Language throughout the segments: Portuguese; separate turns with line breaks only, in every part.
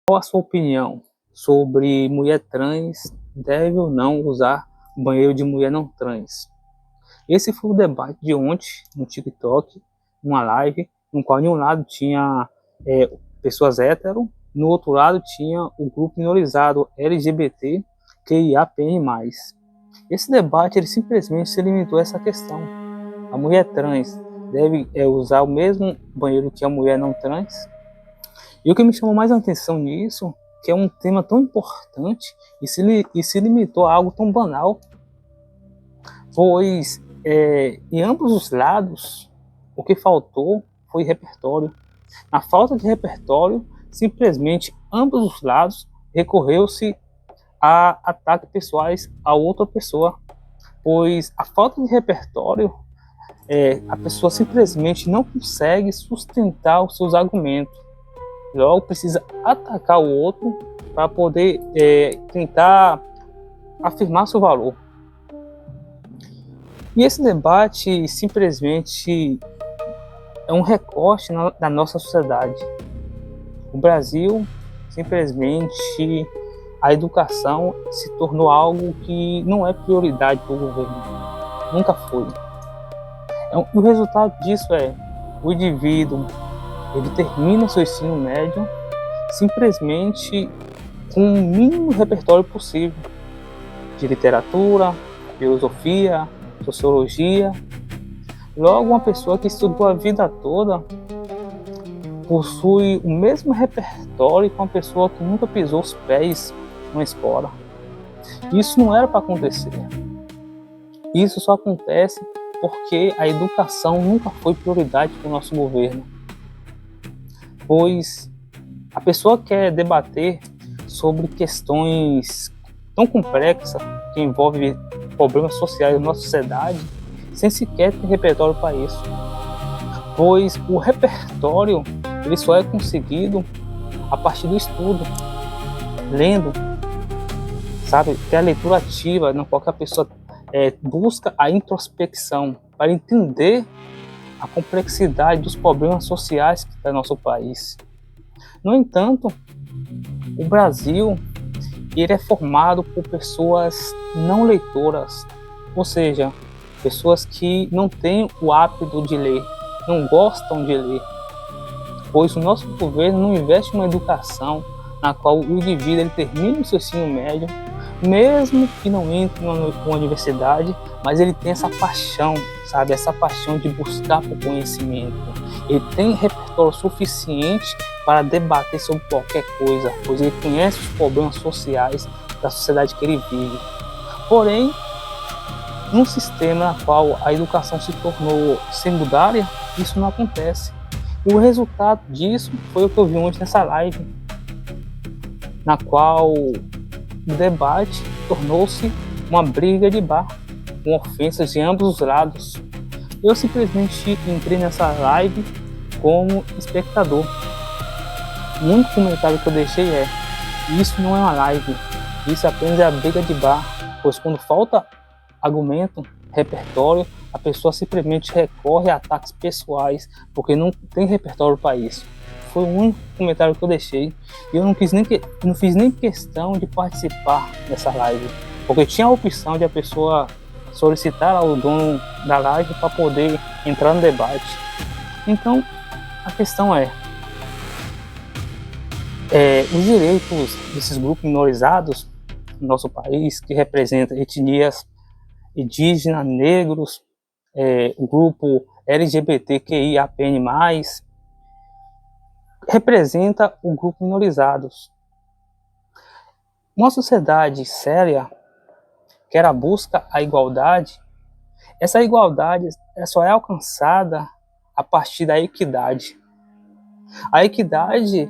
Qual a sua opinião sobre mulher trans deve ou não usar banheiro de mulher não trans? Esse foi o debate de ontem no TikTok, uma live, no qual em um lado tinha pessoas hétero, no outro lado tinha o grupo minorizado LGBT, QIAPN+. Esse debate ele simplesmente se limitou a essa questão. A mulher trans deve usar o mesmo banheiro que a mulher não trans? E o que me chamou mais a atenção nisso, que é um tema tão importante e se limitou a algo tão banal, pois em ambos os lados o que faltou foi repertório. Na falta de repertório, simplesmente ambos os lados recorreu-se a ataques pessoais a outra pessoa, pois a falta de repertório, a pessoa simplesmente não consegue sustentar os seus argumentos. Logo precisa atacar o outro para poder tentar afirmar seu valor. E esse debate simplesmente é um recorte da nossa sociedade. O Brasil, simplesmente, a educação se tornou algo que não é prioridade para o governo. Nunca foi. O resultado disso é o indivíduo, ele termina seu ensino médio simplesmente com o mínimo repertório possível de literatura, filosofia, sociologia. Logo, uma pessoa que estudou a vida toda possui o mesmo repertório que uma pessoa que nunca pisou os pés numa escola. Isso não era para acontecer. Isso só acontece porque a educação nunca foi prioridade para o nosso governo. Pois a pessoa quer debater sobre questões tão complexas que envolvem problemas sociais da nossa sociedade sem sequer ter repertório para isso. Pois o repertório ele só é conseguido a partir do estudo, lendo, sabe? Ter a leitura ativa, na qual a pessoa busca a introspecção para entender a complexidade dos problemas sociais que tem no nosso país. No entanto, o Brasil ele é formado por pessoas não leitoras, ou seja, pessoas que não têm o hábito de ler, não gostam de ler, pois o nosso governo não investe em uma educação na qual o indivíduo ele termina o seu ensino médio, mesmo que não entre numa universidade, mas ele tem essa paixão, sabe? Essa paixão de buscar por conhecimento. Ele tem repertório suficiente para debater sobre qualquer coisa, pois ele conhece os problemas sociais da sociedade que ele vive. Porém, num sistema na qual a educação se tornou secundária, isso não acontece. E o resultado disso foi o que eu vi ontem nessa live, na qual o debate tornou-se uma briga de bar, com ofensas de ambos os lados. Eu simplesmente entrei nessa live como espectador. O único comentário que eu deixei é: isso não é uma live, isso apenas é a briga de bar, pois quando falta argumento, repertório, a pessoa simplesmente recorre a ataques pessoais, porque não tem repertório para isso. Foi o único comentário que eu deixei, e eu não fiz nem questão de participar dessa live, porque tinha a opção de a pessoa solicitar ao dono da live para poder entrar no debate. Então, a questão é os direitos desses grupos minorizados no nosso país, que representam etnias indígenas, negros, o grupo LGBTQIAPN+, representa o grupo minorizados. Uma sociedade séria quer a busca a igualdade. Essa igualdade só é alcançada a partir da equidade. A equidade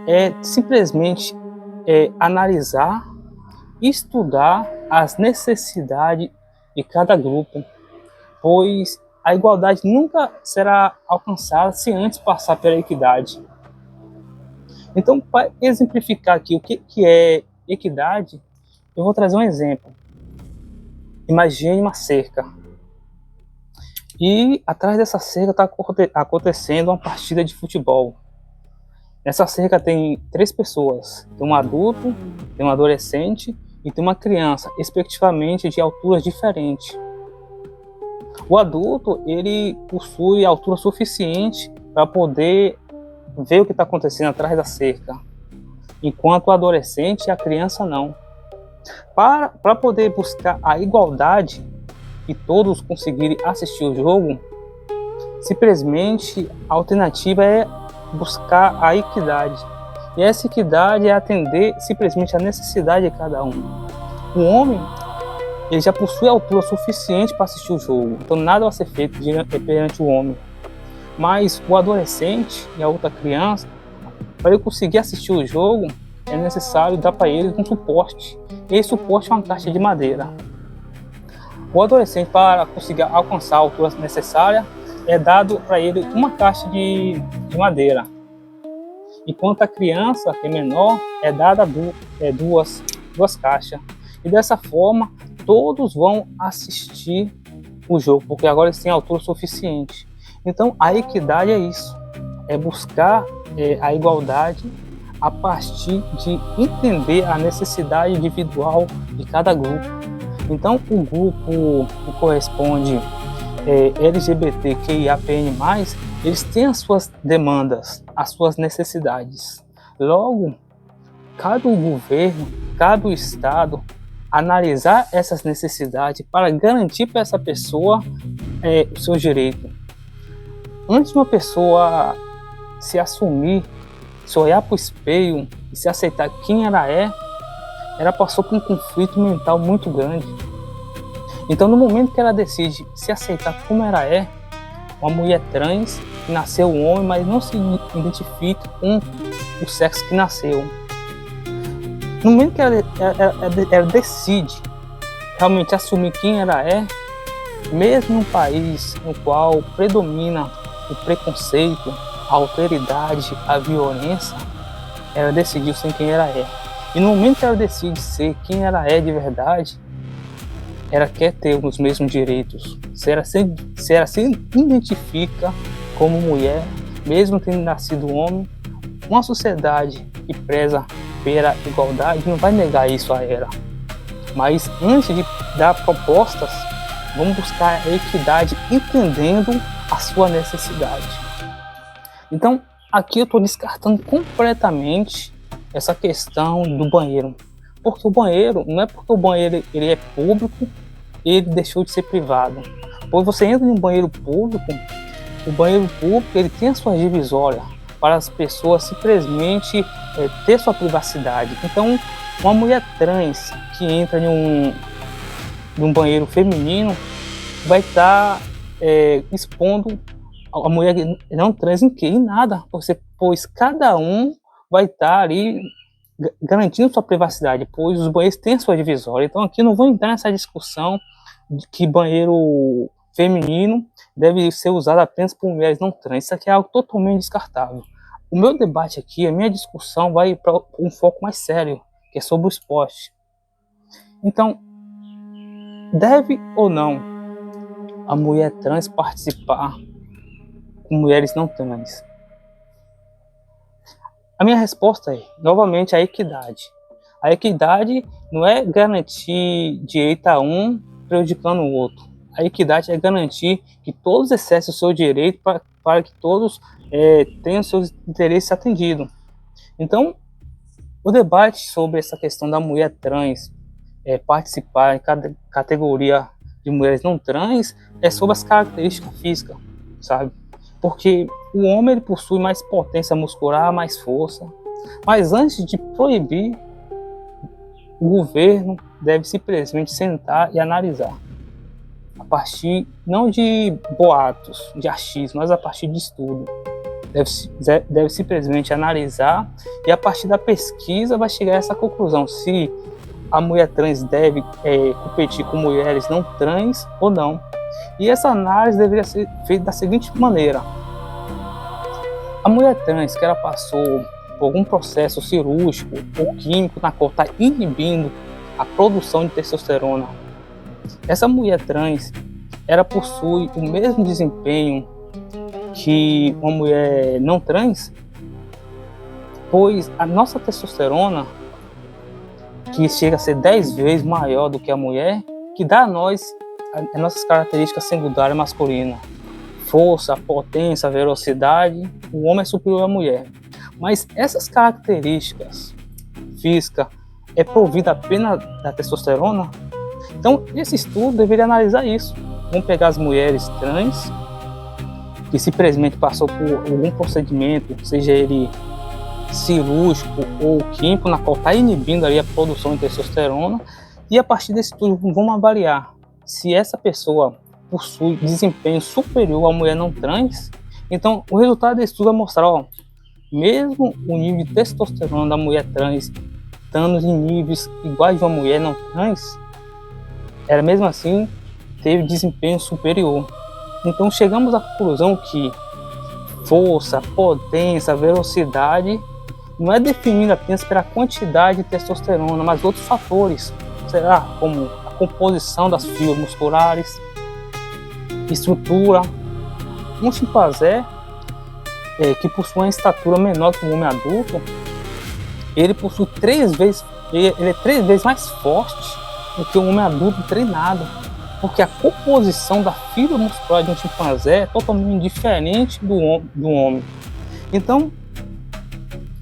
é simplesmente analisar e estudar as necessidades de cada grupo, pois a igualdade nunca será alcançada se antes passar pela equidade. Então, para exemplificar aqui o que é equidade, eu vou trazer um exemplo. Imagine uma cerca. E atrás dessa cerca está acontecendo uma partida de futebol. Nessa cerca tem 3 pessoas, tem um adulto, tem um adolescente e tem uma criança, respectivamente de alturas diferentes. O adulto, ele possui altura suficiente para poder ver o que está acontecendo atrás da cerca, enquanto o adolescente e a criança não. Para poder buscar a igualdade e todos conseguirem assistir o jogo, simplesmente a alternativa é buscar a equidade. E essa equidade é atender simplesmente a necessidade de cada um. O homem, ele já possui altura suficiente para assistir o jogo, então nada vai ser feito perante o homem. Mas o adolescente e a outra criança, para ele conseguir assistir o jogo, é necessário dar para ele um suporte. E esse suporte é uma caixa de madeira. O adolescente, para conseguir alcançar a altura necessária, é dado para ele uma caixa de madeira. Enquanto a criança, que é menor, é dada duas caixas. E dessa forma, todos vão assistir o jogo, porque agora eles têm altura suficiente. Então, a equidade é isso, é buscar a igualdade a partir de entender a necessidade individual de cada grupo. Então, o grupo que corresponde LGBTQIAPN+, eles têm as suas demandas, as suas necessidades. Logo, cabe ao governo, cabe ao Estado analisar essas necessidades para garantir para essa pessoa o seu direito. Antes de uma pessoa se assumir, se olhar para o espelho e se aceitar quem ela passou por um conflito mental muito grande. Então, no momento que ela decide se aceitar como ela é, uma mulher trans que nasceu um homem, mas não se identifica com o sexo que nasceu. No momento que ela decide realmente assumir quem ela é, mesmo num país no qual predomina o preconceito, a alteridade, a violência, ela decidiu ser quem ela é. E no momento que ela decide ser quem ela é de verdade, ela quer ter os mesmos direitos. Se ela se identifica como mulher, mesmo tendo nascido homem, uma sociedade que preza pela igualdade não vai negar isso a ela. Mas antes de dar propostas, vamos buscar a equidade entendendo a sua necessidade. Então, aqui eu estou descartando completamente essa questão do banheiro. Porque o banheiro, não é porque o banheiro ele é público, ele deixou de ser privado. Pois você entra em um banheiro público, o banheiro público ele tem a sua divisória para as pessoas simplesmente ter sua privacidade. Então, uma mulher trans que entra em um banheiro feminino vai estar expondo a mulher não trans em quê? Em nada, pois cada um vai estar ali garantindo sua privacidade, pois os banheiros têm a sua divisória. Então aqui não vou entrar nessa discussão de que banheiro feminino deve ser usado apenas por mulheres não trans. Isso aqui é algo totalmente descartável. O meu debate aqui, a minha discussão vai para um foco mais sério, que é sobre o esporte. Então, deve ou não a mulher trans participar com mulheres não trans? A minha resposta é, novamente, a equidade. A equidade não é garantir direito a um prejudicando o outro. A equidade é garantir que todos exerçam o seu direito para que todos tenham seus interesses atendidos. Então, o debate sobre essa questão da mulher trans participar em cada categoria de mulheres não trans é sobre as características físicas, sabe? Porque o homem ele possui mais potência muscular, mais força. Mas antes de proibir, o governo deve simplesmente sentar e analisar. A partir, não de boatos, de achismo, mas a partir de estudo. Deve simplesmente analisar e a partir da pesquisa vai chegar a essa conclusão. Se a mulher trans deve competir com mulheres não trans ou não. E essa análise deveria ser feita da seguinte maneira. A mulher trans que ela passou por algum processo cirúrgico ou químico na qual está inibindo a produção de testosterona, essa mulher trans ela possui o mesmo desempenho que uma mulher não trans? pois a nossa testosterona, que chega a ser 10 vezes maior do que a mulher, que dá a nós as nossas características secundárias masculinas. Força, potência, velocidade, o homem é superior à mulher. Mas essas características físicas é provida apenas da testosterona? Então, esse estudo deveria analisar isso. Vamos pegar as mulheres trans, que simplesmente passou por algum procedimento, seja ele cirúrgico ou químico, na qual está inibindo ali a produção de testosterona, e a partir desse estudo vamos avaliar se essa pessoa possui desempenho superior à mulher não trans. Então, o resultado desse estudo vai mostrar, mesmo o nível de testosterona da mulher trans estando em níveis iguais de uma mulher não trans, ela mesmo assim teve desempenho superior. Então, chegamos à conclusão que força, potência, velocidade não é definida apenas pela quantidade de testosterona, mas outros fatores, como a composição das fibras musculares, estrutura. Um chimpanzé que possui uma estatura menor que um homem adulto, ele possui ele é 3 vezes mais forte do que um homem adulto treinado, porque a composição da fibra muscular de um chimpanzé é totalmente diferente do homem. Então,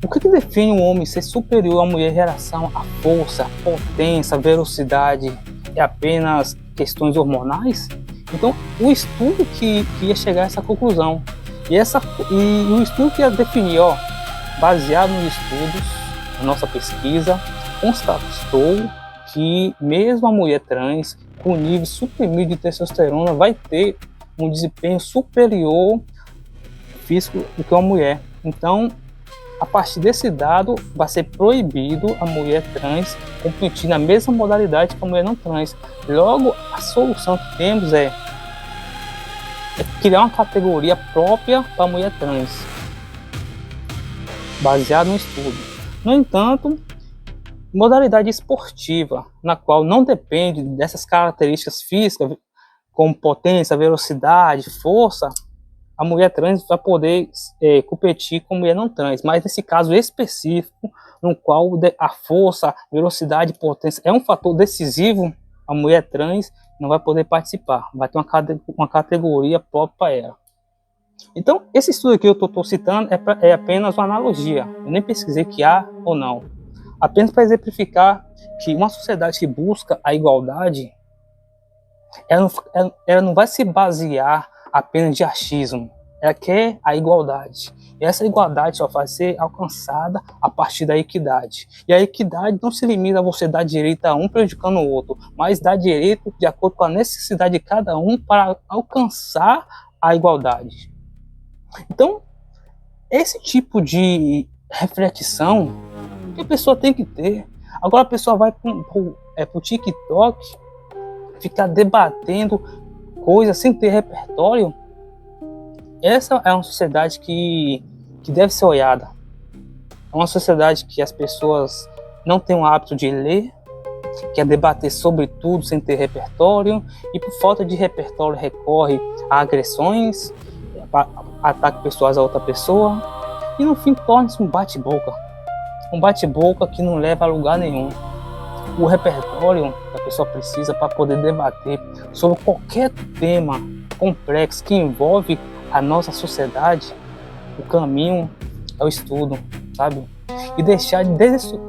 o que define um homem ser superior à mulher em relação à força, potência, velocidade? É apenas questões hormonais? Então, o estudo que ia chegar a essa conclusão. E o estudo que ia definir, baseado nos estudos, na nossa pesquisa, constatou que mesmo a mulher trans, com nível suprimido de testosterona, vai ter um desempenho superior físico do que uma mulher. Então, a partir desse dado, vai ser proibido a mulher trans competir na mesma modalidade que a mulher não trans. Logo, a solução que temos é criar uma categoria própria para a mulher trans, baseado no estudo. No entanto, modalidade esportiva, na qual não depende dessas características físicas, como potência, velocidade, força, a mulher trans vai poder competir com a mulher não trans. Mas nesse caso específico, no qual a força, velocidade e potência é um fator decisivo, a mulher trans não vai poder participar. Vai ter uma categoria própria para ela. Então, esse estudo aqui que eu estou citando é apenas uma analogia. Eu nem pesquisei que há ou não. Apenas para exemplificar que uma sociedade que busca a igualdade, ela não vai se basear apenas de achismo. Ela quer a igualdade. E essa igualdade só vai ser alcançada a partir da equidade. E a equidade não se limita a você dar direito a um prejudicando o outro, mas dar direito de acordo com a necessidade de cada um para alcançar a igualdade. Então, esse tipo de reflexão que a pessoa tem que ter. Agora a pessoa vai pro TikTok ficar debatendo coisas sem ter repertório. Essa é uma sociedade que deve ser olhada. É uma sociedade que as pessoas não têm o hábito de ler, quer debater sobre tudo sem ter repertório, e por falta de repertório recorre a agressões, a ataques pessoais a outra pessoa, e no fim torna-se um bate-boca. Um bate-boca que não leva a lugar nenhum. O repertório que a pessoa precisa para poder debater sobre qualquer tema complexo que envolve a nossa sociedade, o caminho é o estudo, sabe? E deixar de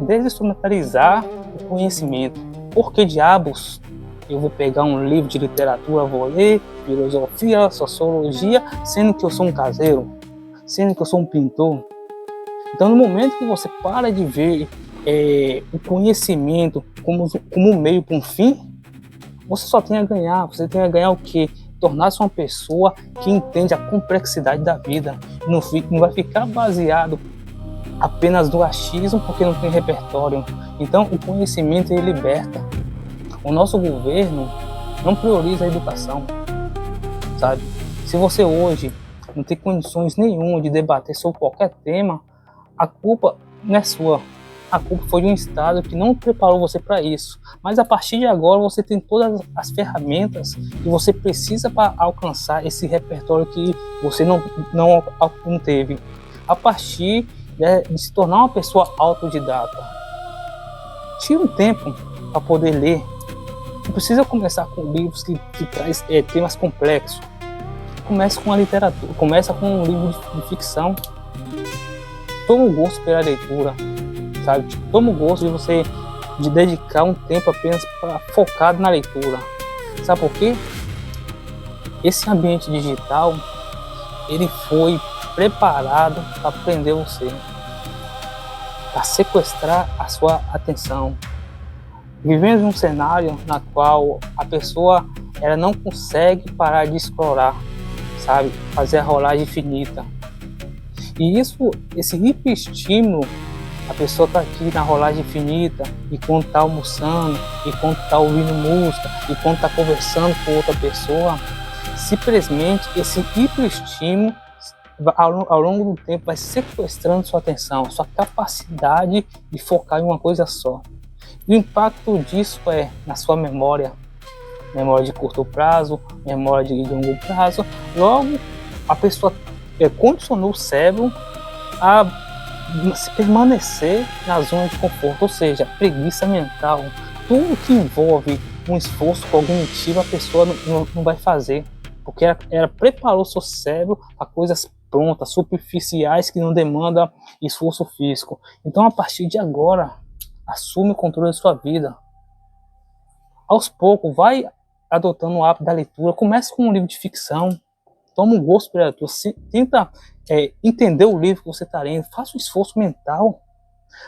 desinstrumentalizar o conhecimento. Por que diabos eu vou pegar um livro de literatura, vou ler filosofia, sociologia, sendo que eu sou um caseiro, sendo que eu sou um pintor? Então, no momento que você para de ver o conhecimento como um meio para um fim, você só tem a ganhar. Você tem a ganhar o quê? Tornar-se uma pessoa que entende a complexidade da vida. Não vai ficar baseado apenas no achismo porque não tem repertório. Então, o conhecimento ele liberta. O nosso governo não prioriza a educação, sabe? Se você hoje não tem condições nenhuma de debater sobre qualquer tema, a culpa não é sua. A culpa foi de um Estado que não preparou você para isso. Mas a partir de agora você tem todas as ferramentas que você precisa para alcançar esse repertório que você não teve. A partir de se tornar uma pessoa autodidata. Tire um tempo para poder ler. Não precisa começar com livros que traz temas complexos. Comece com a literatura, começa com um livro de ficção. Toma o gosto pela leitura, sabe? Toma o gosto de dedicar um tempo apenas focado na leitura. Sabe por quê? Esse ambiente digital, ele foi preparado para prender você, para sequestrar a sua atenção. Vivemos um cenário na qual a pessoa ela não consegue parar de explorar, sabe? Fazer a rolagem infinita. E esse hiperestímulo, a pessoa está aqui na rolagem infinita, e quando está almoçando, e quando está ouvindo música, e quando está conversando com outra pessoa, simplesmente esse hiperestímulo ao longo do tempo vai sequestrando sua atenção, sua capacidade de focar em uma coisa só. E o impacto disso é na sua memória de curto prazo, memória de longo prazo. Logo, a pessoa condicionou o cérebro a se permanecer na zona de conforto, ou seja, preguiça mental. Tudo que envolve um esforço cognitivo a pessoa não vai fazer, porque ela preparou seu cérebro para coisas prontas, superficiais, que não demandam esforço físico. Então, a partir de agora, assume o controle da sua vida. Aos poucos, vai adotando o hábito da leitura. Comece com um livro de ficção. Toma um gosto pela leitura. Tenta entender o livro que você está lendo. Faça um esforço mental.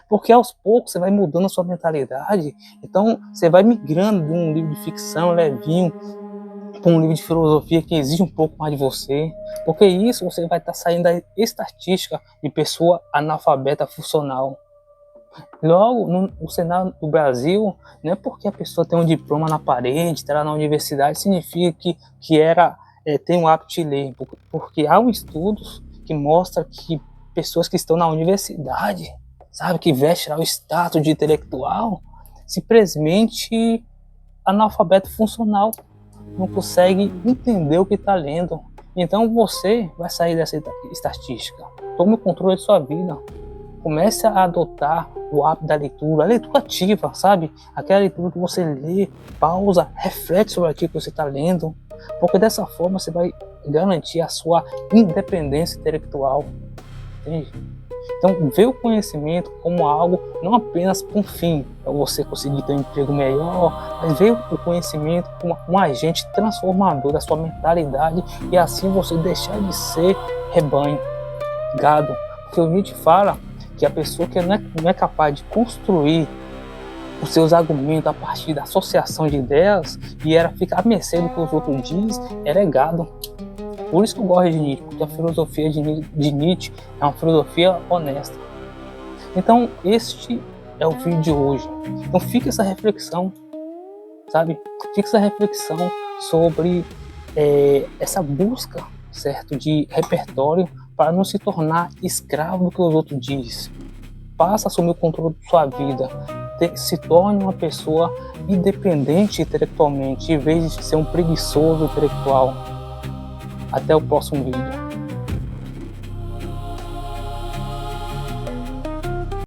Porque aos poucos você vai mudando a sua mentalidade. Então, você vai migrando de um livro de ficção levinho para um livro de filosofia que exige um pouco mais de você. Porque isso você vai estar saindo da estatística de pessoa analfabeta funcional. Logo, no cenário do Brasil, não é porque a pessoa tem um diploma na parede, está lá na universidade, significa que tem um hábito de ler. Porque há estudos que mostram que pessoas que estão na universidade, sabe, que vestem lá o status de intelectual, simplesmente analfabeto funcional, não consegue entender o que está lendo. Então você vai sair dessa estatística. Tome o controle de sua vida. Comece a adotar o hábito da leitura, a leitura ativa, sabe? Aquela leitura que você lê, pausa, reflete sobre aquilo que você está lendo, porque dessa forma você vai garantir a sua independência intelectual, entende? Então, vê o conhecimento como algo não apenas um fim para você conseguir ter um emprego melhor, mas vê o conhecimento como um agente transformador da sua mentalidade, e assim você deixar de ser rebanho, gado. Porque o Nietzsche fala que a pessoa que não é capaz de construir os seus argumentos a partir da associação de ideias e ela fica à mercê do que os outros dizem, ela é gado. Por isso que eu gosto de Nietzsche, porque a filosofia de Nietzsche é uma filosofia honesta. Então, este é o vídeo de hoje. Então, fica essa reflexão, sabe? Fica essa reflexão sobre essa busca, certo, de repertório para não se tornar escravo do que os outros dizem. Passa a assumir o controle de sua vida. Se torne uma pessoa independente intelectualmente, em vez de ser um preguiçoso intelectual. Até o próximo vídeo.